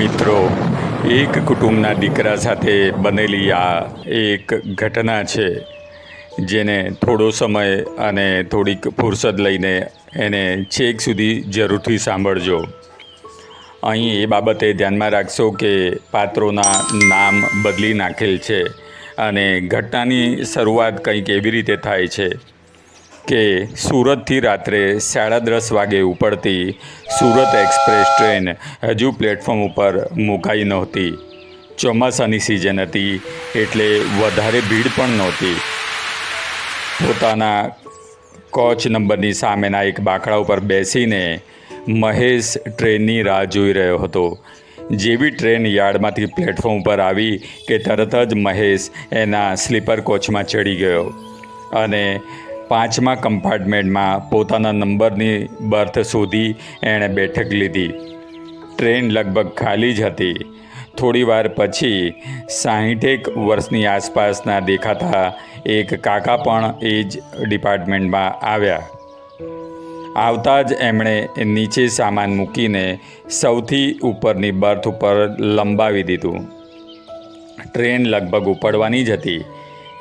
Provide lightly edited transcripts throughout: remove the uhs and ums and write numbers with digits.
મિત્રો, એક કુટુંબના દીકરા સાથે બનેલી આ એક ઘટના છે, જેને થોડો સમય અને થોડીક ફુરસદ લઈને એને છેક સુધી જરૂરથી સાંભળજો. અહીં એ બાબતે ધ્યાનમાં રાખશો કે પાત્રોના નામ બદલી નાખેલ છે અને ઘટનાની શરૂઆત કંઈક એવી રીતે થાય છે કે સુરતથી રાત્રે 10:30 વાગે ઉપડતી સુરત એક્સપ્રેસ ટ્રેન હજુ પ્લેટફોર્મ ઉપર મુકાઈ નહોતી. ચોમાસાની સિઝન હતી એટલે વધારે ભીડ પણ નહોતી. પોતાના કોચ નંબરની સામેના એક બાકડા ઉપર બેસીને મહેશ ટ્રેનની રાહ જોઈ રહ્યો હતો. જેવી ટ્રેન યાર્ડમાંથી પ્લેટફોર્મ ઉપર આવી કે તરત જ મહેશ એના સ્લીપર કોચમાં ચડી ગયો અને 5મા કમ્પાર્ટમેન્ટમાં પોતાના નંબરની બર્થ શોધી એણે બેઠક લીધી. ટ્રેન લગભગ ખાલી જ હતી. થોડી વાર પછી 60 વર્ષની આસપાસના દેખાતા એક કાકા પણ એ જ ડિપાર્ટમેન્ટમાં આવ્યા. આવતા જ એમણે નીચે સામાન મૂકીને સૌથી ઉપરની બર્થ ઉપર લંબાવી દીધું. ટ્રેન લગભગ ઉપડવાની જ હતી.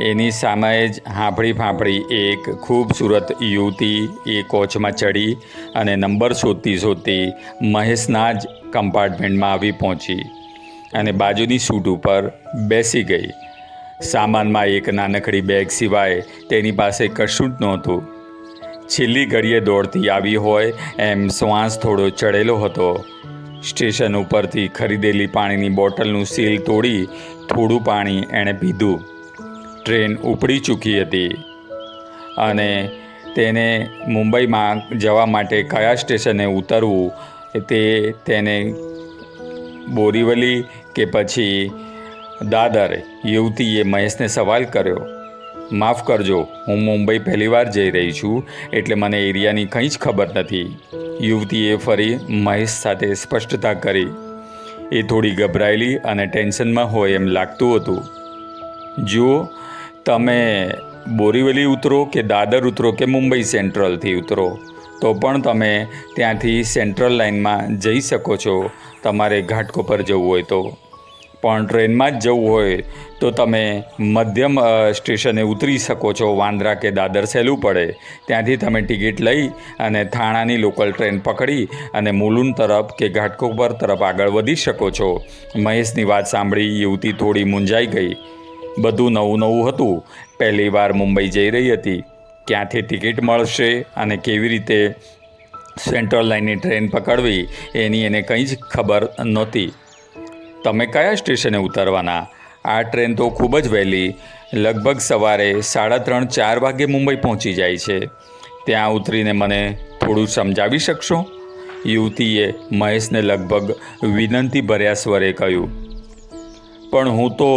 એની સામે જ હાંફળી એક ખૂબસૂરત યુવતી એ કોચમાં ચડી અને નંબર શોધતી મહેશના જ કમ્પાર્ટમેન્ટમાં આવી પહોંચી અને બાજુની સીટ ઉપર બેસી ગઈ. સામાનમાં એક નાનકડી બેગ સિવાય તેની પાસે કશું જ નહોતું. છેલ્લી ઘડીએ દોડતી આવી હોય એમ શ્વાસ થોડો ચડેલો હતો. સ્ટેશન ઉપરથી ખરીદેલી પાણીની બોટલનું સીલ તોડી થોડું પાણી એણે પીધું. ટ્રેન ઉપડી ચૂકી હતી અને તેને મુંબઈમાં જવા માટે કયા સ્ટેશને ઉતરવું તેને બોરીવલી કે પછી દાદર, યુવતીએ મહેશને સવાલ કર્યો. માફ કરજો, હું મુંબઈ પહેલીવાર જઈ રહી છું એટલે મને એરિયાની કંઈ જ ખબર નથી. યુવતીએ ફરી મહેશ સાથે સ્પષ્ટતા કરી. એ થોડી ગભરાયેલી અને ટેન્શનમાં હોય એમ લાગતું હતું. જુઓ, તમે બોરીવલી ઉતરો કે દાદર ઉતરો કે મુંબઈ સેન્ટ્રલથી ઉતરો તો પણ તમે ત્યાંથી સેન્ટ્રલ લાઇનમાં જઈ શકો છો તમારે ઘાટકોપર જવું હોય તો. પણ ટ્રેનમાં જ જવું હોય તો તમે મધ્યમ સ્ટેશને ઉતરી શકો છો. વાંદરા કે દાદર સહેલું પડે. ત્યાંથી તમે ટિકિટ લઈ અને થાણાની લોકલ ટ્રેન પકડી અને મુલુંડ તરફ કે ઘાટકોપર તરફ આગળ વધી શકો છો. મહેશની વાત સાંભળી યુવતી થોડી મૂંઝાઈ ગઈ. બધું નવું હતું. પહેલીવાર મુંબઈ જઈ રહી હતી. ક્યાંથી ટિકિટ મળશે અને કેવી રીતે સેન્ટ્રલ લાઇનની ટ્રેન પકડવી એની એને કંઈ જ ખબર નહોતી. તમે કયા સ્ટેશને ઉતરવાના? આ ટ્રેન તો ખૂબ જ વહેલી, લગભગ સવારે 3:30-4 વાગે મુંબઈ પહોંચી જાય છે. ત્યાં ઉતરીને મને થોડું સમજાવી શકશો? યુવતીએ મહેશને લગભગ વિનંતી ભર્યા સ્વરે કહ્યું. પણ હું તો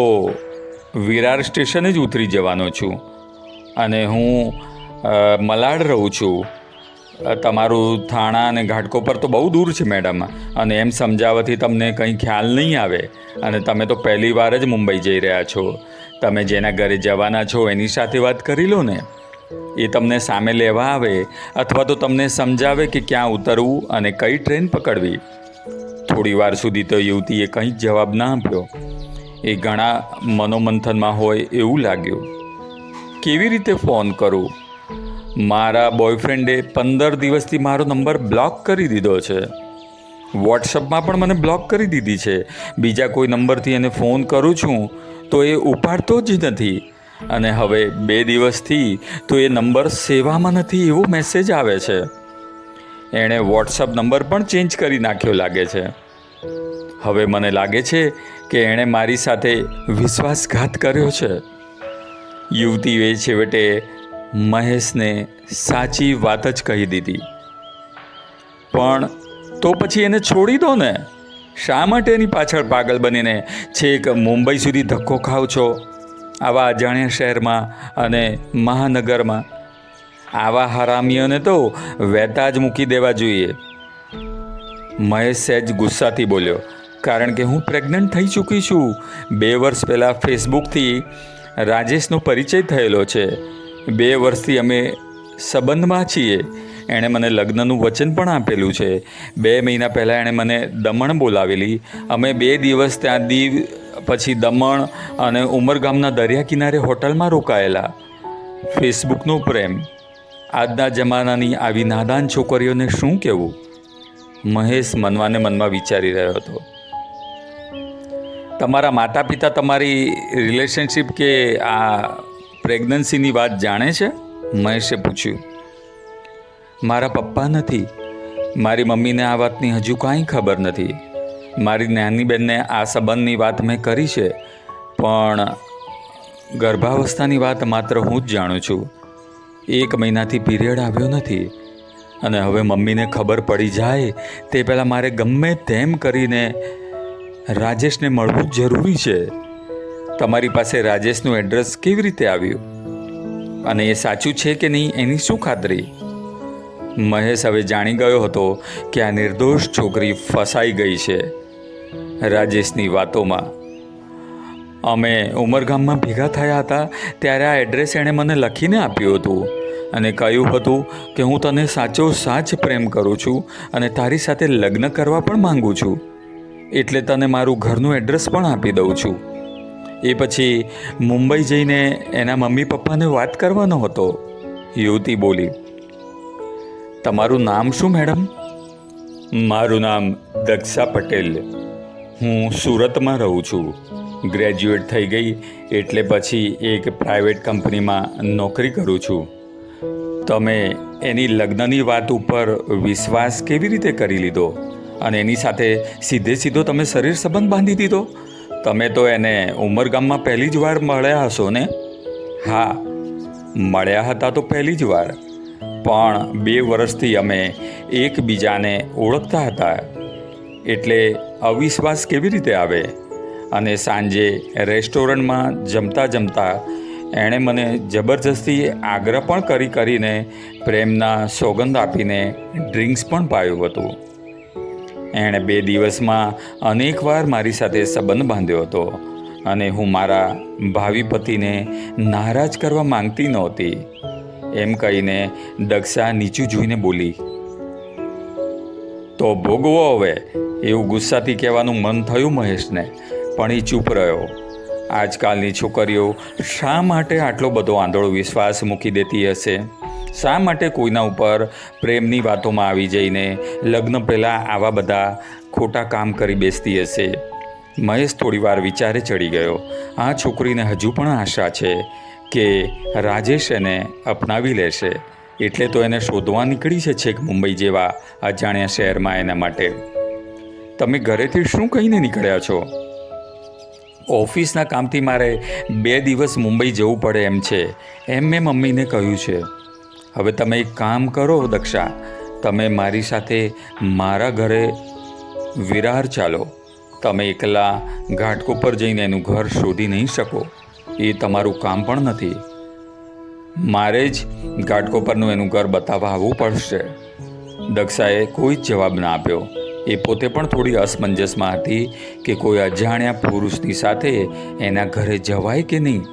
વિરાર સ્ટેશને જ ઉતરી જવાનો છું અને હું મલાડ રહું છું. તમારું થાણા અને ઘાટકોપર તો બહુ દૂર છે મેડમ, અને એમ સમજાવવાથી તમને કંઈ ખ્યાલ નહીં આવે અને તમે તો પહેલી વાર જ મુંબઈ જઈ રહ્યા છો. તમે જેના ઘરે જવાના છો એની સાથે વાત કરી લો ને. એ તમને સામે લેવા આવે અથવા તો તમને સમજાવે કે ક્યાં ઉતરવું અને કઈ ટ્રેન પકડવી. થોડી વાર સુધી તો યુવતીએ કંઈ જ જવાબ ના આપ્યો. એ ઘણા મનોમંથનમાં હોય એવું લાગ્યું. કેવી રીતે ફોન કરું? મારા બોયફ્રેન્ડે 15 દિવસથી મારો નંબર બ્લોક કરી દીધો છે. વોટ્સઅપમાં પણ મને બ્લોક કરી દીધી છે. બીજા કોઈ નંબરથી એને ફોન કરું છું તો એ ઉપાડતો જ નથી અને હવે 2 દિવસથી તો એ નંબર સેવામાં નથી એવો મેસેજ આવે છે. એણે વોટ્સઅપ નંબર પણ ચેન્જ કરી નાખ્યો લાગે છે. હવે મને લાગે છે કે એણે મારી સાથે વિશ્વાસઘાત કર્યો છે. યુવતીએ છેવટે મહેશને સાચી વાત જ કહી દીધી. પણ તો પછી એને છોડી દો ને. શા માટે એની પાછળ પાગલ બનીને છેક મુંબઈ સુધી ધક્કો ખાવ છો? આવા અજાણ્યા શહેરમાં અને મહાનગરમાં આવા હરામીઓને તો વહેતા જ મૂકી દેવા જોઈએ. મહેશ સહેજ ગુસ્સાથી બોલ્યો. કારણ કે હું પ્રેગ્નન્ટ થઈ ચૂકી છું. 2 વર્ષ પહેલાં ફેસબુકથી રાજેશનો પરિચય થયેલો છે. 2 વર્ષથી અમે સંબંધમાં છીએ. એણે મને લગ્નનું વચન પણ આપેલું છે. 2 મહિના પહેલાં એણે મને દમણ બોલાવેલી. અમે 2 દિવસ ત્યાં દીવ, પછી દમણ અને ઉમરગામના દરિયા કિનારે હોટલમાં રોકાયેલા. ફેસબુકનો પ્રેમ, આજના જમાનાની આવી નાદાન છોકરીઓને શું કહેવું? મહેશ મનમાં વિચારી રહ્યો હતો. તમારા માતા પિતા તમારી રિલેશનશિપ કે આ પ્રેગ્નન્સીની વાત જાણે છે? મહેશે પૂછ્યું. મારા પપ્પા નથી. મારી મમ્મીને આ વાતની હજુ કાંઈ ખબર નથી. મારી નાની બહેનને આ સંબંધની વાત મેં કરી છે, પણ ગર્ભાવસ્થાની વાત માત્ર હું જ જાણું છું. 1 મહિનાથી પીરિયડ આવ્યો નથી અને હવે મમ્મીને ખબર પડી જાય તે પહેલાં મારે ગમે તેમ કરીને રાજેશને મળવું જરૂરી છે. તમારી પાસે રાજેશનું એડ્રેસ કેવી રીતે આવ્યું અને એ સાચું છે કે નહીં એની શું ખાતરી? મહેશ હવે જાણી ગયો હતો કે આ નિર્દોષ છોકરી ફસાઈ ગઈ છે રાજેશની વાતોમાં. અમે ઉમરગામમાં ભેગા થયા હતા ત્યારે આ એડ્રેસ એણે મને લખીને આપ્યું હતું અને કહ્યું હતું કે હું તને સાચો સાચ પ્રેમ કરું છું અને તારી સાથે લગ્ન કરવા પણ માંગુ છું, એટલે તને મારું ઘરનું એડ્રેસ પણ આપી દઉં છું. એ પછી મુંબઈ જઈને એના મમ્મી પપ્પાને વાત કરવાનો હતો. યુવતી બોલી. તમારું નામ શું મેડમ? મારું નામ દક્ષા પટેલ. હું સુરતમાં રહું છું. ગ્રેજ્યુએટ થઈ ગઈ એટલે પછી એક પ્રાઇવેટ કંપનીમાં નોકરી કરું છું. તમે એની લગ્નની વાત ઉપર વિશ્વાસ કેવી રીતે કરી લીધો અને એની સાથે સીધો તમે શરીર સંબંધ બાંધી દીધો? તમે તો એને ઉમરગામમાં પહેલી જ વાર મળ્યા હશો ને? હા, મળ્યા હતા તો પહેલી જ વાર, પણ 2 વર્ષથી અમે એકબીજાને ઓળખતા હતા, એટલે અવિશ્વાસ કેવી રીતે આવે? અને સાંજે રેસ્ટોરન્ટમાં જમતા એણે મને જબરજસ્તી આગ્રહ પણ કરીને પ્રેમના સોગંદ આપીને ડ્રિંક્સ પણ પાયું હતું. એણે 2 દિવસમાં અનેક વાર મારી સાથે સંબંધ બાંધ્યો હતો અને હું મારા ભાવિ પતિને નારાજ કરવા માંગતી નહોતી. એમ કહીને દક્ષા નીચું જોઈને બોલી. તો ભોગવો હવે, એવું ગુસ્સાથી કહેવાનું મન થયું મહેશને, પણ એ ચૂપ રહ્યો. આજકાલની છોકરીઓ શા માટે આટલો બધો આંધળો વિશ્વાસ મૂકી દેતી હશે? શા માટે કોઈના ઉપર પ્રેમની વાતોમાં આવી જઈને લગ્ન પહેલાં આવા બધા ખોટા કામ કરી બેસતી હશે? મહેશ થોડીવાર વિચારે ચડી ગયો. આ છોકરીને હજુ પણ આશા છે કે રાજેશ એને અપનાવી લેશે, એટલે તો એને શોધવા નીકળી છે છેક મુંબઈ જેવા અજાણ્યા શહેરમાં એના માટે. તમે ઘરેથી શું કહીને નીકળ્યા છો? ઓફિસના કામથી મારે 2 દિવસ મુંબઈ જવું પડે એમ છે, એમ મેં મમ્મીને કહ્યું છે. હવે તમે એક કામ કરો દક્ષા, તમે મારી સાથે મારા ઘરે વિરાર ચાલો. તમે એકલા ઘાટકોપર જઈને એનું ઘર શોધી નહીં શકો, એ તમારું કામ પણ નથી. મારે જ ઘાટકોપરનું એનું ઘર બતાવવા આવવું પડશે. દક્ષાએ કોઈ જ જવાબ ના આપ્યો. એ પોતે પણ થોડી અસમંજસમાં હતી કે કોઈ અજાણ્યા પુરુષની સાથે એના ઘરે જવાય કે નહીં.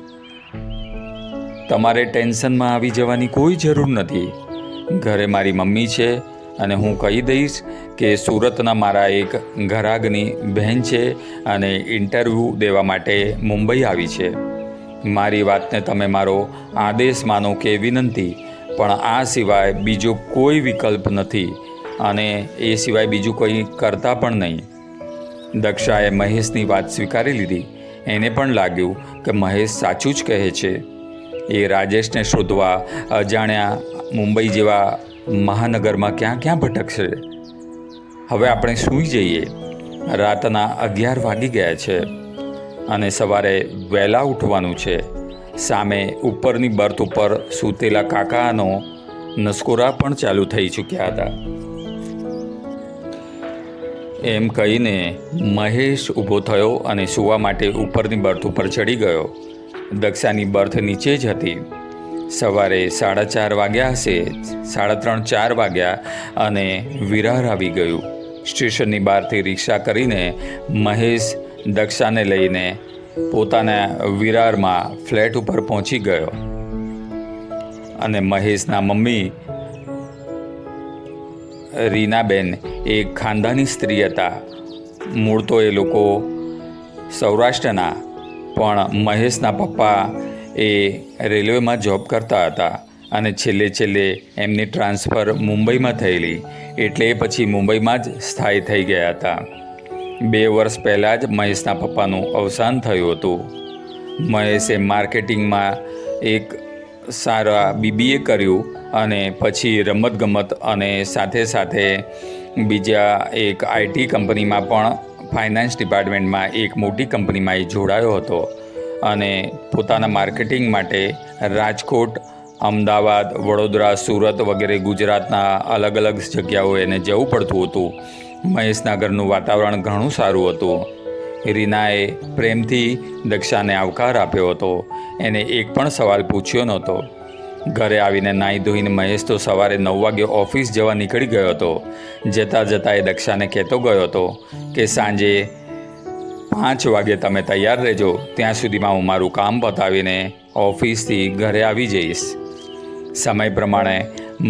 તમારે ટેન્શનમાં આવી જવાની કોઈ જરૂર નથી. ઘરે મારી મમ્મી છે અને હું કહી દઈશ કે સુરતના મારા એક ઘરાગની બહેન છે અને ઇન્ટરવ્યૂ દેવા માટે મુંબઈ આવી છે. મારી વાતને તમે મારો આદેશ માનો કે વિનંતી, પણ આ સિવાય બીજો કોઈ વિકલ્પ નથી અને એ સિવાય બીજું કંઈ કરતા પણ નહીં. દક્ષાએ મહેશની વાત સ્વીકારી લીધી. એને પણ લાગ્યું કે મહેશ સાચું જ કહે છે. એ રાજેશને શોધવા અજાણ્યા મુંબઈ જેવા મહાનગરમાં ક્યાં ભટકશે. હવે આપણે સૂઈ જઈએ. રાતના 11 વાગી ગયા છે અને સવારે વહેલા ઉઠવાનું છે. સામે ઉપરની બર્થ ઉપર સૂતેલા કાકાનો નસકોરા પણ ચાલુ થઈ ચૂક્યા હતા. એમ કહીને મહેશ ઊભો થયો અને સૂવા માટે ઉપરની બર્થ ઉપર ચડી ગયો. દક્ષાની બર્થ નીચે જ હતી. સવારે 4:30 વાગ્યા હશે, 3:30-4 વાગ્યા અને વિરાર આવી ગયું. સ્ટેશનની બહારથી રિક્ષા કરીને મહેશ દક્ષાને લઈને પોતાના વિરારમાં ફ્લેટ ઉપર પહોંચી ગયો અને મહેશના મમ્મી રીનાબેન એક ખાનદાની સ્ત્રી હતા. મૂળ તો એ લોકો સૌરાષ્ટ્રના, પણ મહેશના પપ્પા એ રેલવેમાં જોબ કરતા હતા અને છેલ્લે એમની ટ્રાન્સફર મુંબઈમાં થયેલી, એટલે એ પછી મુંબઈમાં જ સ્થાયી થઈ ગયા હતા. 2 વર્ષ પહેલાં જ મહેશના પપ્પાનું અવસાન થયું હતું. મહેશે માર્કેટિંગમાં એક સારા BBA કર્યું અને પછી રમતગમત અને સાથે બીજા એક IT કંપનીમાં પણ ફાઇનાન્સ ડિપાર્ટમેન્ટમાં એક મોટી કંપનીમાં એ જોડાયો હતો અને પોતાના માર્કેટિંગ માટે રાજકોટ, અમદાવાદ, વડોદરા, સુરત વગેરે ગુજરાતના અલગ જગ્યાઓ એને જવું પડતું હતું. મહેશના ઘરનું વાતાવરણ ઘણું સારું હતું. રીનાએ પ્રેમથી દક્ષાને આવકાર આપ્યો હતો. એને એક પણ સવાલ પૂછ્યો નહોતો. ઘરે આવીને નાહી ધોઈને મહેશ તો સવારે 9 વાગે ઓફિસ જવા નીકળી ગયો હતો. જતાં એ દક્ષાને કહેતો ગયો હતો કે સાંજે 5 વાગે તમે તૈયાર રહેજો, ત્યાં સુધીમાં હું મારું કામ પતાવીને ઓફિસથી ઘરે આવી જઈશ. સમય પ્રમાણે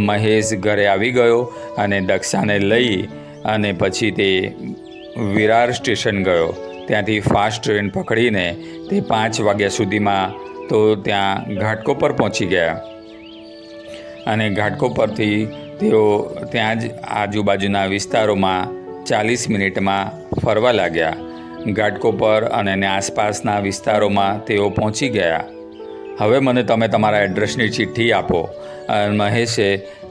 મહેશ ઘરે આવી ગયો અને દક્ષાને લઈ અને પછી તે વિરાર સ્ટેશન ગયો. ત્યાંથી ફાસ્ટ ટ્રેન પકડીને તે 5 વાગ્યા સુધીમાં તો ત્યાં ઘાટકો પર પહોંચી ગયા અને ઘાટકો પરથી તેઓ ત્યાં જ આજુબાજુના વિસ્તારોમાં 40 મિનિટમાં ફરવા લાગ્યા. ઘાટકો પર અને આસપાસના વિસ્તારોમાં તેઓ પહોંચી ગયા. હવે મને તમે તમારા એડ્રેસની ચિઠ્ઠી આપો. મહેશે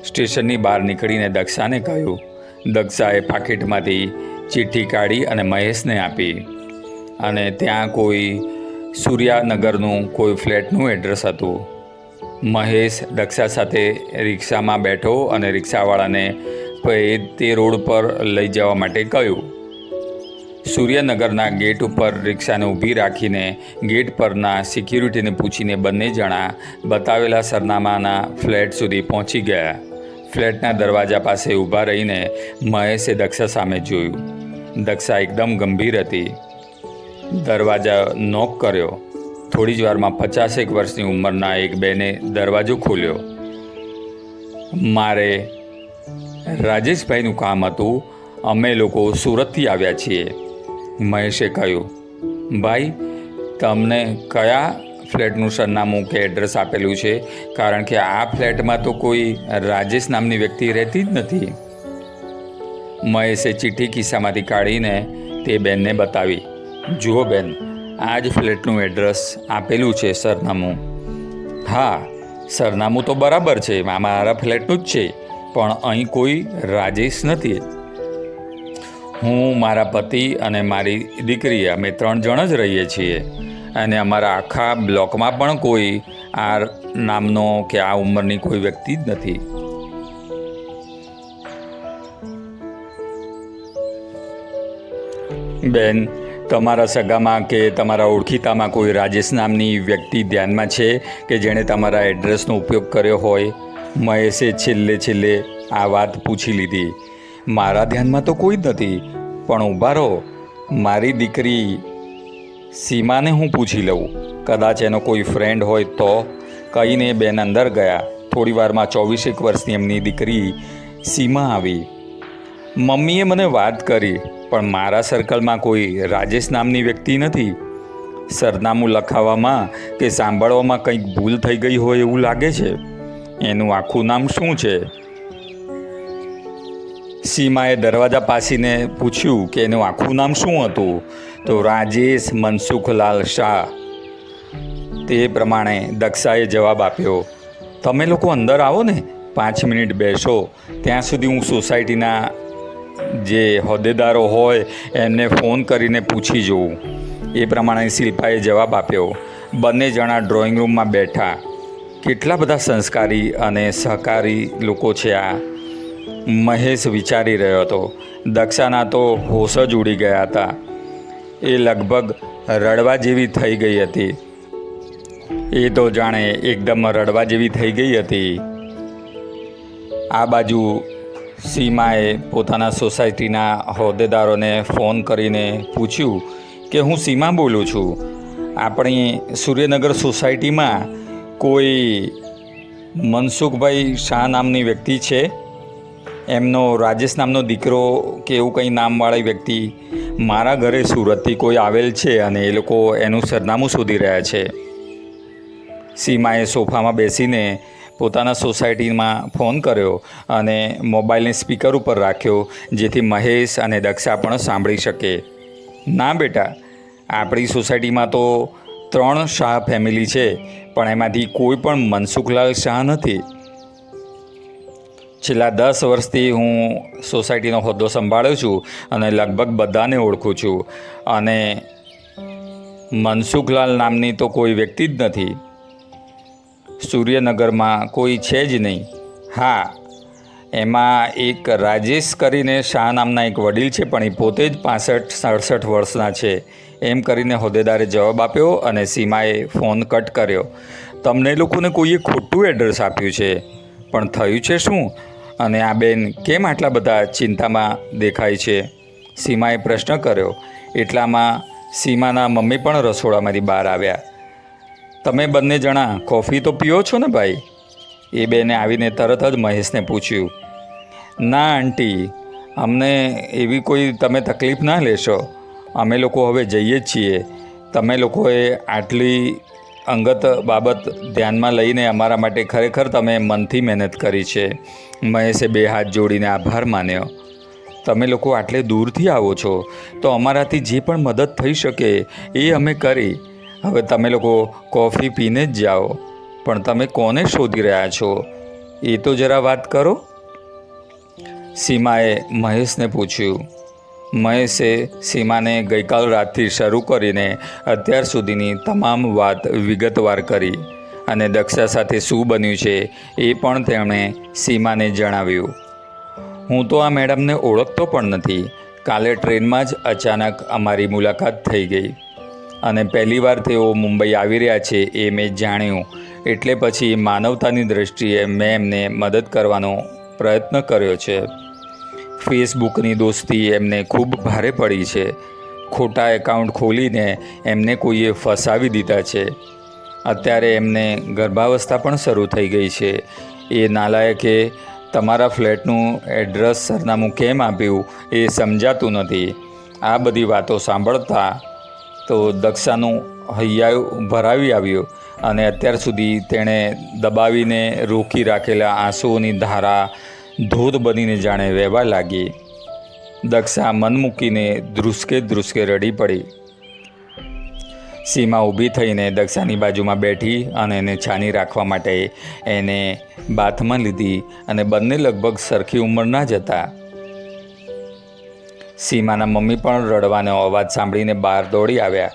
સ્ટેશનની બહાર નીકળીને દક્ષાને કહ્યું. દક્ષાએ પાકીટમાંથી ચિઠ્ઠી કાઢી અને મહેશને આપી અને ત્યાં કોઈ સૂર્યાનગરનું કોઈ ફ્લેટનું એડ્રેસ હતું. મહેશ દક્ષા સાથે રિક્ષામાં બેઠો અને રિક્ષાવાળાને તે રોડ પર લઈ જવા માટે કહ્યું. સૂર્યનગરના ગેટ ઉપર રિક્ષાને ઊભી રાખીને ગેટ પરના સિક્યુરિટીને પૂછીને બંને જણા બતાવેલા સરનામાના ફ્લેટ સુધી પહોંચી ગયા. ફ્લેટના દરવાજા પાસે ઊભા રહીને મહેશે દક્ષા સામે જોયું. દક્ષા એકદમ ગંભીર હતી. દરવાજા નોક કર્યો. થોડી જ વારમાં 50 વર્ષની ઉંમરના એક બેને દરવાજો ખોલ્યો. મારે રાજેશભાઈનું કામ હતું. અમે લોકો સુરતથી આવ્યા છીએ. મહેશે કહ્યું. ભાઈ, તમને કયા ફ્લેટનું સરનામું કે એડ્રેસ આપેલું છે? કારણ કે આ ફ્લેટમાં તો કોઈ રાજેશ નામની વ્યક્તિ રહેતી જ નથી. મહેશે ચિઠ્ઠી ખિસ્સામાંથી કાઢીને તે બેનને બતાવી. જુઓ બેન, આ જ ફ્લેટનું એડ્રેસ આપેલું છે, સરનામું. હા, સરનામું તો બરાબર છે, મારા ફ્લેટનું જ છે, પણ અહીં કોઈ રાજેશ નથી. હું, મારા પતિ અને મારી દીકરી, અમે 3 જણ જ રહીએ છીએ અને અમારા આખા બ્લોકમાં પણ કોઈ આ નામનો કે આ ઉંમરની કોઈ વ્યક્તિ જ નથી. બેન, તમારા સગામાં કે તમારા ઓળખીતામાં કોઈ રાજેશ નામની વ્યક્તિ ધ્યાનમાં છે કે જેણે તમારા એડ્રેસનો ઉપયોગ કર્યો હોય? મહેશે છેલ્લે આ વાત પૂછી લીધી. મારા ધ્યાનમાં તો કોઈ જ નથી, પણ ઊભા રહો, મારી દીકરી સીમાને હું પૂછી લઉં, કદાચ એનો કોઈ ફ્રેન્ડ હોય તો. કહીને બેન અંદર ગયા. થોડી વારમાં 24 વર્ષની એમની દીકરી સીમા આવી. મમ્મીએ મને વાત કરી, પણ મારા સર્કલમાં કોઈ રાજેશ નામની વ્યક્તિ નથી. સરનામું લખાવવામાં કે સાંભળવામાં કંઈક ભૂલ થઈ ગઈ હોય એવું લાગે છે. એનું આખું નામ શું છે? સીમાએ દરવાજા પાસીને પૂછ્યું કે એનું આખું નામ શું હતું? તો રાજેશ મનસુખલાલ શાહ. તે પ્રમાણે દક્ષાએ જવાબ આપ્યો. તમે લોકો અંદર આવો ને, 5 મિનિટ બેસો, ત્યાં સુધી હું સોસાયટીના જે હોદ્દેદારો હોય એમને ફોન કરીને પૂછી જોઉં. એ પ્રમાણે શિલ્પાએ જવાબ આપ્યો. બંને જણા ડ્રોઈંગ રૂમમાં બેઠા. કેટલા બધા સંસ્કારી અને સહકારી લોકો છે આ. મહેશ વિચારી રહ્યો હતો. દક્ષાના તો હોશ જ ઉડી ગયા હતા. એ લગભગ રડવા જેવી થઈ ગઈ હતી. એ તો જાણે એકદમ રડવા જેવી થઈ ગઈ હતી. આ બાજુ સીમાએ પોતાના સોસાયટીના હોદ્દેદારોને ફોન કરીને પૂછ્યું કે હું સીમા બોલું છું. આપણી સૂર્યનગર સોસાયટીમાં કોઈ મનસુખભાઈ શાહ નામની વ્યક્તિ છે? એમનો રાજેશ નામનો દીકરો કે એવું કંઈ નામવાળી વ્યક્તિ મારા ઘરે સુરતથી કોઈ આવેલ છે અને એ લોકો એનું સરનામું શોધી રહ્યા છે. સીમાએ સોફામાં બેસીને પોતાના સોસાયટીમાં ફોન કર્યો અને મોબાઈલને સ્પીકર ઉપર રાખ્યો, જેથી મહેશ અને દક્ષા પણ સાંભળી શકે. ના બેટા, આપણી સોસાયટીમાં તો 3 શાહ ફેમિલી છે, પણ એમાંથી કોઈ પણ મનસુખલાલ શાહ નથી. છેલ્લા 10 વર્ષથી હું સોસાયટીનો હોદ્દો સંભાળું છું અને લગભગ બધાને ઓળખું છું, અને મનસુખલાલ નામની તો કોઈ વ્યક્તિ જ નથી. સૂર્યનગરમાં કોઈ છે જ નહીં. હા, એમાં એક રાજેશ કરીને શાહ નામના એક વડીલ છે, પણ એ પોતે જ 65-67 વર્ષના છે, એમ કરીને હોદ્દેદારે જવાબ આપ્યો અને સીમાએ ફોન કટ કર્યો. તમને લોકોને કોઈએ ખોટું એડ્રેસ આપ્યું છે, પણ થયું છે શું? અને આ બેન કેમ આટલા બધા ચિંતામાં દેખાય છે? સીમાએ પ્રશ્ન કર્યો. એટલામાં સીમાના મમ્મી પણ રસોડામાંથી બહાર આવ્યા. તમે બંને જણા કોફી તો પીઓ છો ને ભાઈ? એ બેને આવીને તરત જ મહેશને પૂછ્યું. ના આંટી, અમને એવી કોઈ તમે તકલીફ ના લેશો, અમે લોકો હવે જઈએ જ છીએ. તમે લોકોએ આટલી અંગત બાબત ધ્યાનમાં લઈને અમારા માટે ખરેખર તમે મનથી મહેનત કરી છે. મહેશે 2 હાથ જોડીને આભાર માન્યો. તમે લોકો આટલે દૂરથી આવો છો તો અમારાથી જે પણ મદદ થઈ શકે એ અમે કરી. હવે તમે લોકો કોફી પીને જ જાઓ, પણ તમે કોને શોધી રહ્યા છો એ તો જરા વાત કરો. સીમાએ મહેશને પૂછ્યું. મહેશે સીમાને ગઈકાલ રાતથી શરૂ કરીને અત્યાર સુધીની તમામ વાત વિગતવાર કરી અને દક્ષા સાથે શું બન્યું છે એ પણ તેમણે સીમાને જણાવ્યું. હું તો આ મેડમને ઓળખતો પણ નથી. કાલે ટ્રેનમાં જ અચાનક અમારી મુલાકાત થઈ ગઈ અને પહેલીવાર તેઓ મુંબઈ આવી રહ્યા છે એ મેં જાણ્યું. એટલે પછી માનવતાની દૃષ્ટિએ મેં એમને મદદ કરવાનો પ્રયત્ન કર્યો છે. ફેસબુકની દોસ્તી એમને ખૂબ ભારે પડી છે. ખોટા એકાઉન્ટ ખોલીને એમને કોઈએ ફસાવી દીધા છે. અત્યારે એમને ગર્ભાવસ્થા પણ શરૂ થઈ ગઈ છે. એ નાલાયકે તમારા ફ્લેટનું એડ્રેસ સરનામું કેમ આપ્યું એ સમજાતું નથી. આ બધી વાતો સાંભળતા તો દક્ષાનું હૈયાયું ભરાવી આવ્યું અને અત્યાર સુધી તેણે દબાવીને રોકી રાખેલા આંસુઓની ધારા ધોધ બનીને જાણે વહેવા લાગી. દક્ષા મન મૂકીને ધ્રુસકે રડી પડી. સીમા ઊભી થઈને દક્ષાની બાજુમાં બેઠી અને એને છાની રાખવા માટે એને બાથમાં લીધી અને બંને લગભગ સરખી ઉંમરના જ હતા. સીમાના મમ્મી પણ રડવાનો અવાજ સાંભળીને બહાર દોડી આવ્યા.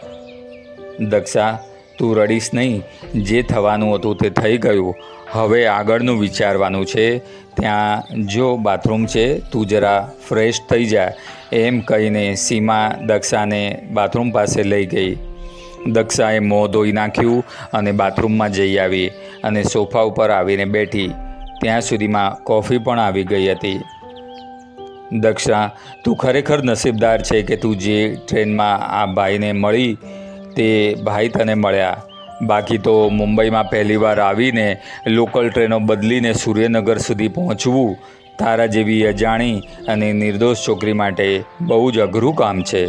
દક્ષા, તું રડીશ નહીં. જે થવાનું હતું તે થઈ ગયું. હવે આગળનું વિચારવાનું છે. ત્યાં જો બાથરૂમ છે, તું જરા ફ્રેશ થઈ જા, એમ કહીને સીમા દક્ષાને બાથરૂમ પાસે લઈ ગઈ. દક્ષાએ મોં ધોઈ નાખ્યું અને બાથરૂમમાં જઈ આવી અને સોફા ઉપર આવીને બેઠી. ત્યાં સુધીમાં કોફી પણ આવી ગઈ હતી. દક્ષા, તું ખરેખર નસીબદાર છે કે તું જે ટ્રેનમાં આ ભાઈને મળી તે ભાઈ તને મળ્યા. બાકી તો મુંબઈમાં પહેલીવાર આવીને લોકલ ટ્રેનો બદલીને સૂર્યનગર સુધી પહોંચવું તારા જેવી અજાણી અને નિર્દોષ છોકરી માટે બહુ જ અઘરું કામ છે.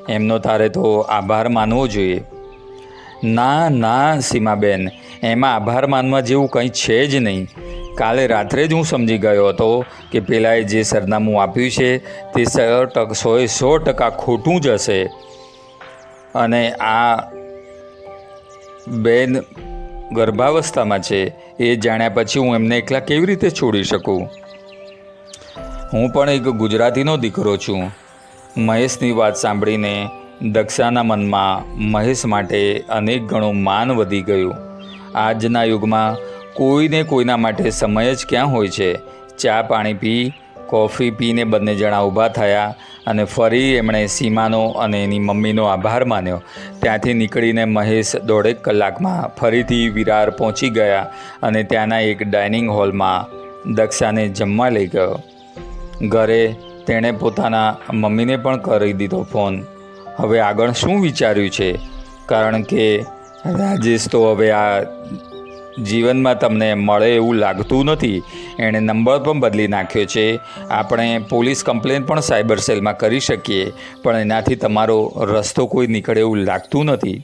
એમનો તારે તો આભાર માનવો જોઈએ. ના સીમાબેન, એમાં આભાર માનવા જેવું કંઈ છે જ નહીં. કાલે રાત્રે જ હું સમજી ગયો હતો કે પેલાએ જે સરનામું આપ્યું છે તે 100% ખોટું જ હશે. અને આ બેન ગર્ભાવસ્થામાં છે એ જાણ્યા પછી હું એમને એકલા કેવી રીતે છોડી શકું? હું પણ એક ગુજરાતીનો દીકરો છું. મહેશની વાત સાંભળીને દક્ષાના મનમાં મહેશ માટે અનેક ગણું માન વધી ગયું. આજના યુગમાં કોઈને કોઈના માટે સમય જ ક્યાં હોય છે. ચા પાણી પી, કોફી પીને બંને જણા ઊભા થયા અને ફરી એમણે સીમાનો અને એની મમ્મીનો આભાર માન્યો. ત્યાંથી નીકળીને મહેશ 1.5 કલાકમાં ફરીથી વિરાર પહોંચી ગયા અને ત્યાંના એક ડાઇનિંગ હોલમાં દક્ષાને જમવા લઈ ગયો. ઘરે તેણે પોતાના મમ્મીને પણ કરી દીધો ફોન. હવે આગળ શું વિચાર્યું છે? કારણ કે રાજેશ તો હવે આ જીવનમાં તમને મળે એવું લાગતું નથી. એણે નંબર પણ બદલી નાખ્યો છે. આપણે પોલીસ કમ્પ્લેન પણ સાયબર સેલમાં કરી શકીએ, પણ એનાથી તમારો રસ્તો કોઈ નીકળે એવું લાગતું નથી.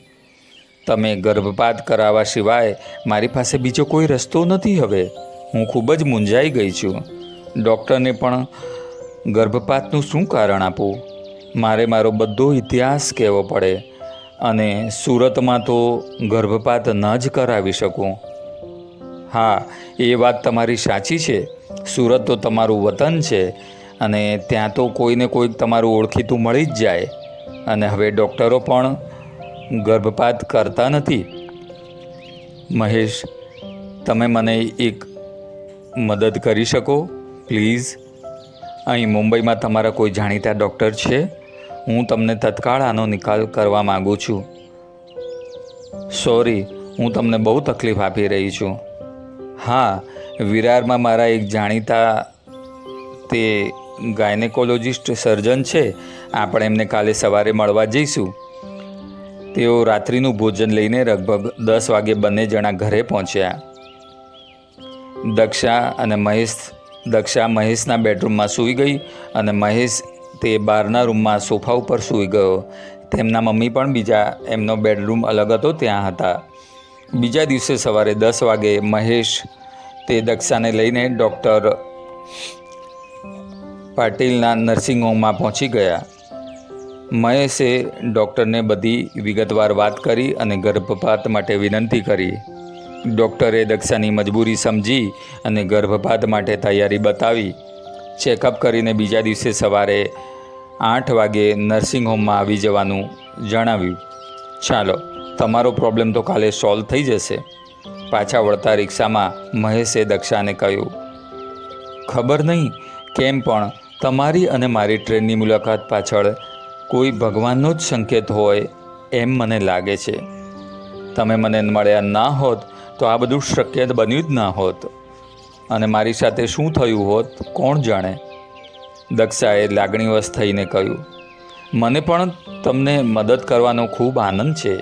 તમે ગર્ભપાત કરાવવા સિવાય મારી પાસે બીજો કોઈ રસ્તો નથી. હવે હું ખૂબ જ મૂંઝાઈ ગઈ છું. ડૉક્ટરને પણ ગર્ભપાતનું શું કારણ આપું? મારે મારો બધો ઇતિહાસ કહેવો પડે, અને સુરતમાં તો ગર્ભપાત ન જ કરાવી શકું. હા, એ વાત તમારી સાચી છે. સુરત તો તમારું વતન છે, અને ત્યાં તો કોઈને કોઈ તમારું ઓળખીતું મળી જ જાય. અને હવે ડૉક્ટરો પણ ગર્ભપાત કરતા નથી. મહેશ, તમે મને એક મદદ કરી શકો પ્લીઝ? અહીં મુંબઈમાં તમારા કોઈ જાણીતા ડૉક્ટર છે? હું તમને તત્કાળ આનો નિકાલ કરવા માગું છું. સોરી, હું તમને બહુ તકલીફ આપી રહી છું. હા, વિરારમાં મારા એક જાણીતા તે ગાયનેકોલોજિસ્ટ સર્જન છે. આપણે એમને કાલે સવારે મળવા જઈશું. તેઓ રાત્રિનું ભોજન લઈને લગભગ 10 વાગે બંને જણા ઘરે પહોંચ્યા. દક્ષા મહેશના બેડરૂમમાં સૂઈ ગઈ, અને મહેશ તે બહારના રૂમમાં સોફા ઉપર સૂઈ ગયો. તેમના મમ્મી પણ એમનો બેડરૂમ અલગ હતો ત્યાં હતા. બીજા દિવસે સવારે 10 વાગે મહેશ તે દક્ષાને લઈને ડૉક્ટર પાટીલના નર્સિંગ હોમમાં પહોંચી ગયા. મહેશે ડૉક્ટરને બધી વિગતવાર વાત કરી અને ગર્ભપાત માટે વિનંતી કરી. ડૉક્ટરે દક્ષાની મજબૂરી સમજી અને ગર્ભપાત માટે તૈયારી બતાવી. ચેકઅપ કરીને બીજા દિવસે સવારે 8 વાગે નર્સિંગ હોમમાં આવી જવાનું જણાવ્યું. ચાલો, તમારો પ્રોબ્લેમ તો કાલે સોલ્વ થઈ જશે. પાછા વળતા રિક્ષામાં મહેશે દક્ષાને કહ્યું, ખબર નહીં કેમ પણ તમારી અને મારી ટ્રેનની મુલાકાત પાછળ કોઈ ભગવાનનો જ સંકેત હોય એમ મને લાગે છે. તમે મને મળ્યા ના હોત તો આ બધું શક્ય બન્યું જ ના હોત, અને મારી સાથે શું થયું હોત કોણ જાણે. દક્ષાએ લાગણીવશ થઈને કહ્યું, મને પણ તમને મદદ કરવાનો ખૂબ આનંદ છે.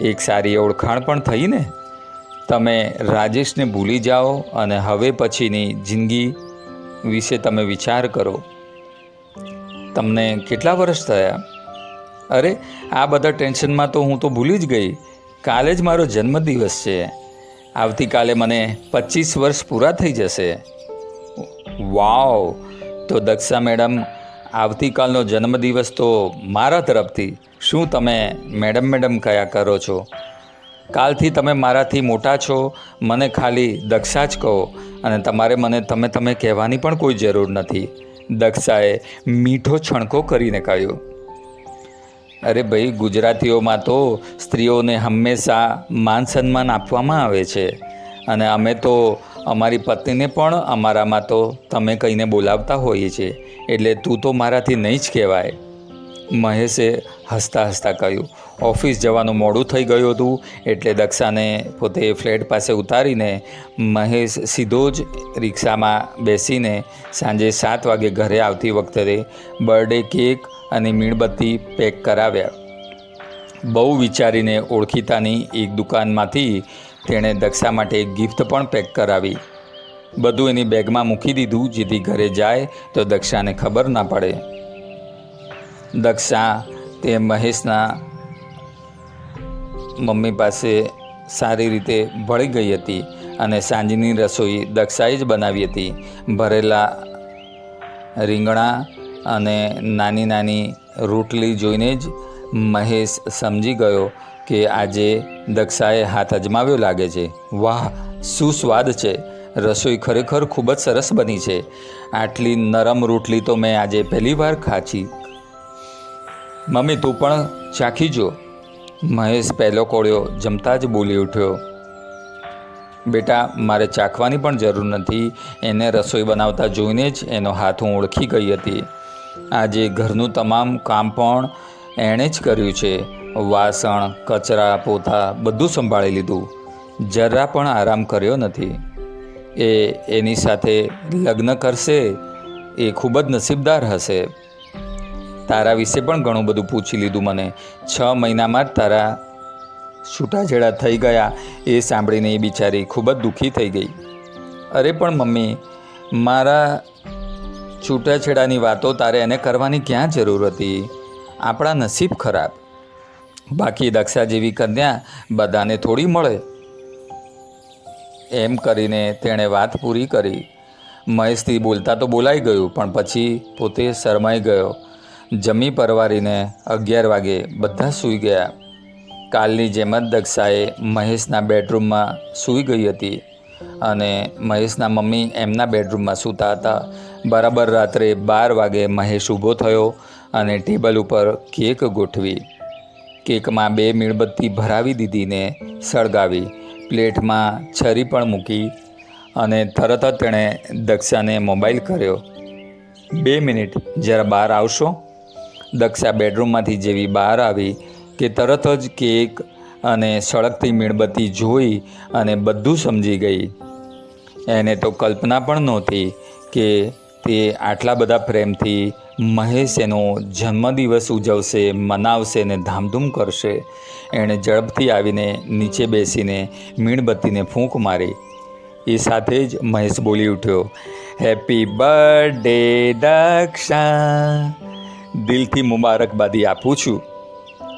એક સારી ઓળખાણ પણ થઈ ને. તમે રાજેશને ભૂલી જાઓ અને હવે પછીની જિંદગી વિશે તમે વિચાર કરો. તમને કેટલા વર્ષ થયા? અરે, આ બધા ટેન્શનમાં તો હું તો ભૂલી જ ગઈ. કાલે જ મારો જન્મદિવસ છે. આવતીકાલે મને 25 વર્ષ પૂરા થઈ જશે. વાવ! તો દક્ષા મેડમ, આવતીકાલનો જન્મદિવસ તો મારા તરફથી. શું તમે મેડમ કયા કરો છો? કાલથી તમે મારાથી મોટા છો. મને ખાલી દક્ષા જ કહો, અને તમારે મને તમે કહેવાની પણ કોઈ જરૂર નથી. દક્ષાએ મીઠો છણકો કરીને કહ્યું. અરે ભાઈ, ગુજરાતીઓમાં તો સ્ત્રીઓને હંમેશા માન સન્માન આપવામાં આવે છે, અને અમે તો અમારી પત્નીને પણ અમારામાં તો તમે કહીને બોલાવતા હોઈએ છીએ. એટલે તું તો મારાથી નહીં જ કહેવાય. મહેશે હસતા હસતા કહ્યું. ઓફિસ જવાનું મોડું થઈ ગયું હતું, એટલે દક્ષાને પોતે ફ્લેટ પાસે ઉતારીને મહેશ સીધો જ રિક્ષામાં બેસીને સાંજે 7 વાગે ઘરે આવતી વખતે બર્થડે કેક અને મીણબત્તી પેક કરાવ્યા. બહુ વિચારીને ઓળખીતાની એક દુકાનમાંથી તેણે દક્ષા માટે એક ગિફ્ટ પણ પેક કરાવી. બધું એની બેગમાં મૂકી દીધું, જેથી ઘરે જાય તો દક્ષાને ખબર ના પડે. દક્ષા તે મહેશના મમ્મી પાસે સારી રીતે ભળી ગઈ હતી, અને સાંજની રસોઈ દક્ષાએ જ બનાવી હતી. ભરેલા રીંગણા અને નાની નાની રોટલી જોઈને જ મહેશ સમજી ગયો કે આજે દક્ષાએ હાથ અજમાવ્યો લાગે છે. વાહ, શું સ્વાદ છે! રસોઈ ખરેખર ખૂબ જ સરસ બની છે. આટલી નરમ રોટલી તો મેં આજે પહેલી વાર ખાધી. મમ્મી, તું પણ ચાખી જો. મહેશ પહેલો કોળિયો જમતા જ બોલી ઉઠ્યો. બેટા, મારે ચાખવાની પણ જરૂર નથી. એને રસોઈ બનાવતા જોઈને જ એનો હાથ હું ઓળખી ગઈ હતી. આજે ઘરનું તમામ કામ પણ એણે જ કર્યું છે. વાસણ, કચરા, પોતા બધું સંભાળી લીધું. જરા પણ આરામ કર્યો નથી. એની સાથે લગ્ન કરશે એ ખૂબ જ નસીબદાર હશે. તારા વિશે પણ ઘણું બધું પૂછી લીધું મને. 6 મહિનામાં જ તારા છૂટાછેડા થઈ ગયા એ સાંભળીને એ બિચારી ખૂબ જ દુઃખી થઈ ગઈ. અરે પણ મમ્મી, મારા છૂટાછેડાની વાતો તારે એને કરવાની ક્યાં જરૂર હતી? આપણા નસીબ ખરાબ. બાકી દક્ષા જેવી કન્યા બધાને થોડી મળે. એમ કરીને તેણે વાત પૂરી કરી. મહેશથી બોલતા તો બોલાઈ ગયું, પણ પછી પોતે શરમાઈ ગયો. જમી પરવારીને 11 વાગે બધા સૂઈ ગયા. કાલની જેમ જ દક્ષાએ મહેશના બેડરૂમમાં સૂઈ ગઈ હતી અને મહેશના મમ્મી એમના બેડરૂમમાં સૂતા હતા. બરાબર રાત્રે 12 વાગે મહેશ ઊભો થયો અને ટેબલ ઉપર કેક ગોઠવી. કેકમાં 2 મીણબત્તી ભરાવી દીધીને સળગાવી. પ્લેટમાં છરી પણ મૂકી અને તરત જ તેણે દક્ષાને મોબાઈલ કર્યો. 2 મિનિટ, જરા બહાર આવશો? દક્ષા બેડરૂમમાંથી જેવી બહાર આવી કે તરત જ કેક અને સળગતી મીણબત્તી જોઈ અને બધું સમજી ગઈ. એને તો કલ્પના પણ નહોતી કે તે આટલા બધા પ્રેમથી મહેશ એનો જન્મદિવસ ઉજવશે, મનાવશે ને ધામધૂમ કરશે. એણે ઝડપથી આવીને નીચે બેસીને મીણબત્તીને ફૂંક મારી. એ સાથે જ મહેશ બોલી ઉઠ્યો, હેપી બર્થડે દક્ષા, દિલથી મુબારકબાદી આપું છું.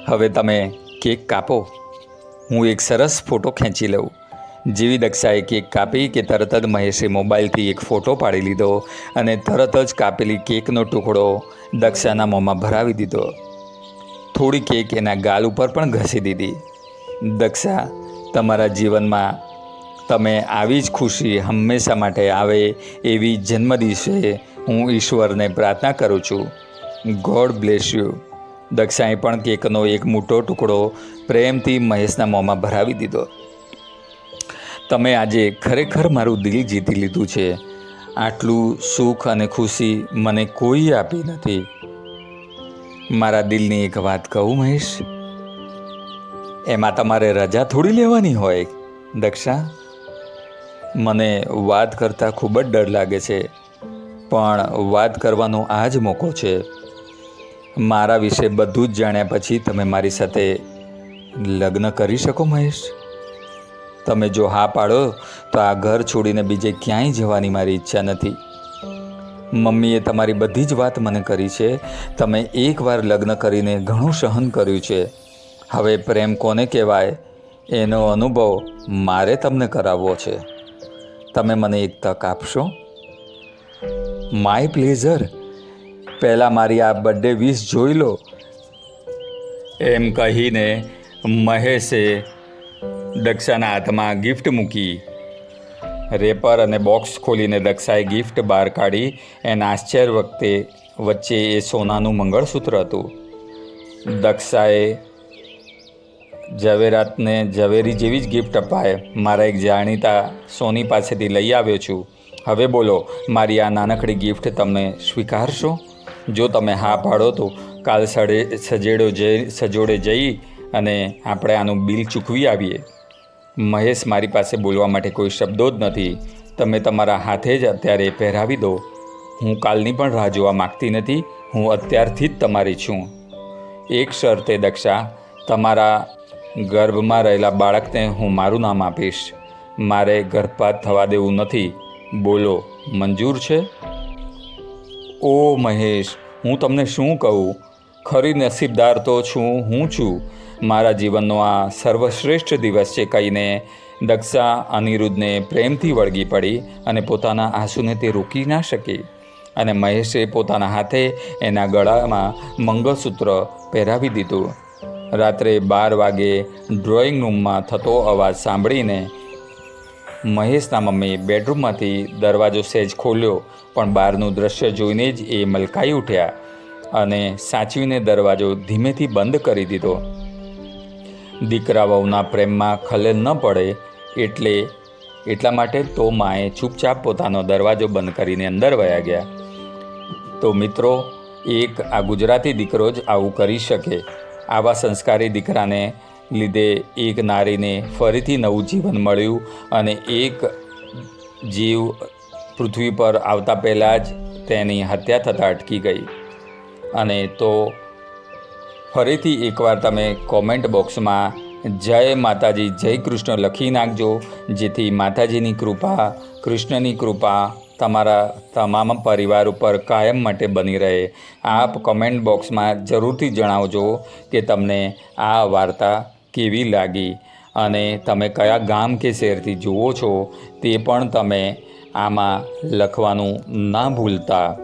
હવે તમે કેક કાપો, હું એક સરસ ફોટો ખેંચી લઉં. જેવી દક્ષાએ કેક કાપી કે તરત જ મહેશે મોબાઈલથી એક ફોટો પાડી લીધો અને તરત જ કાપેલી કેકનો ટુકડો દક્ષાના મોંમાં ભરાવી દીધો. થોડી કેક એના ગાલ ઉપર પણ ઘસી દીધી. દક્ષા, તમારા જીવનમાં તમે આવી જ ખુશી હંમેશા માટે આવે એવી જન્મદિવસે હું ઈશ્વરને પ્રાર્થના કરું છું. God bless you. દક્ષાએ પણ કેકનો એક મોટો ટુકડો પ્રેમથી મહેશના મોંમાં ભરાવી દીધો. તમે આજે ખરેખર મારું દિલ જીતી લીધું છે. આટલું સુખ અને ખુશી મને કોઈ આપી નથી. મારા દિલની એક વાત કહું મહેશ, એમાં તમારે રજા થોડી લેવાની હોય. દક્ષા, મને વાત કરતાં ખૂબ જ ડર લાગે છે, પણ વાત કરવાનો આ જ મોકો છે. મારા વિશે બધું જ જાણ્યા પછી તમે મારી સાથે લગ્ન કરી શકો મહેશ? તમે જો હા પાડો તો આ ઘર છોડીને બીજે ક્યાંય જવાની મારી ઈચ્છા નથી. મમ્મીએ તમારી બધી જ વાત મને કરી છે. તમે એકવાર લગ્ન કરીને ઘણું સહન કર્યું છે. હવે પ્રેમ કોને કહેવાય એનો અનુભવ મારે તમને કરાવવો છે. તમે મને એક તક આપશો? My pleasure. પહેલાં મારી આ બર્થડે વિશ જોઈ લો. એમ કહીને મહેશે દક્ષાના હાથમાં ગિફ્ટ મૂકી. રેપર અને બોક્સ ખોલીને દક્ષાએ ગિફ્ટ બહાર કાઢી. એના આશ્ચર્ય વચ્ચે એ સોનાનું મંગળસૂત્ર હતું. દક્ષાએ ઝવેરાતને ઝવેરી જેવી જ ગિફ્ટ અપાય. મારા એક જાણીતા સોની પાસેથી લઈ આવ્યો છું. હવે બોલો, મારી આ નાનકડી ગિફ્ટ તમે સ્વીકારશો? જો તમે હા પાડો તો કાલ સજોડે જઈ અને આપણે આનું બિલ ચૂકવી આવીએ. મહેશ, મારી પાસે બોલવા માટે કોઈ શબ્દો જ નથી. તમે તમારા હાથે જ અત્યારે પહેરાવી દો. હું કાલની પણ રાહ જોવા માગતી નથી. હું અત્યારથી જ તમારી છું. એક શરતે દક્ષા, તમારા ગર્ભમાં રહેલા બાળકને હું મારું નામ આપીશ. મારે ગર્ભપાત થવા દેવું નથી. બોલો, મંજૂર છે? ઓ મહેશ, હું તમને શું કહું? ખરી નસીબદાર તો હું છું. મારા જીવનનો આ સર્વશ્રેષ્ઠ દિવસ છે કહીને દક્ષા અનિરુદ્ધને પ્રેમથી વળગી પડી અને પોતાના આંસુને તે રોકી ના શકી. અને મહેશે પોતાના હાથે એના ગળામાં મંગળસૂત્ર પહેરાવી દીધું. રાત્રે 12 વાગે ડ્રોઈંગ રૂમમાં થતો અવાજ સાંભળીને મહેશના મમ્મી બેડરૂમમાંથી દરવાજો સહેજ ખોલ્યો, પણ બહારનું દ્રશ્ય જોઈને જ એ મલકાઈ ઉઠ્યા અને સાચવીને દરવાજો ધીમેથી બંધ કરી દીધો. દીકરા વહુના પ્રેમમાં ખલેલ ન પડે એટલા માટે તો માએ ચૂપચાપ પોતાનો દરવાજો બંધ કરીને અંદર વયા ગયા. તો મિત્રો, એક આ ગુજરાતી દીકરો જ આવું કરી શકે. આવા સંસ્કારી દીકરાને લીધે એક નારીને ફરીથી નવું જીવન મળ્યું અને એક જીવ પૃથ્વી પર આવતા પહેલાં જ તેની હત્યા થતાં અટકી ગઈ. અને તો ફરીથી એકવાર તમે કોમેન્ટ બોક્સમાં જય માતાજી, જય કૃષ્ણ લખી નાખજો, જેથી માતાજીની કૃપા, કૃષ્ણની કૃપા તમારા તમામ પરિવાર ઉપર કાયમ માટે બની રહે. આપ કમેન્ટ બોક્સમાં જરૂરથી જણાવજો કે તમને આ વાર્તા કેવી લાગી અને તમે કયા ગામ કે શહેરથી જુઓ છો તે પણ તમે આમાં લખવાનું ના ભૂલતા.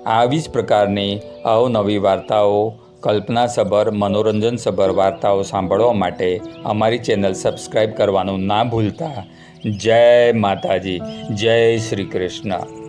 આવી જ પ્રકારની અવનવી વાર્તાઓ, કલ્પનાસભર, મનોરંજનસભર વાર્તાઓ સાંભળવા માટે અમારી ચેનલ સબસ્ક્રાઈબ કરવાનું ના ભૂલતા. જય માતાજી, જય શ્રી કૃષ્ણ.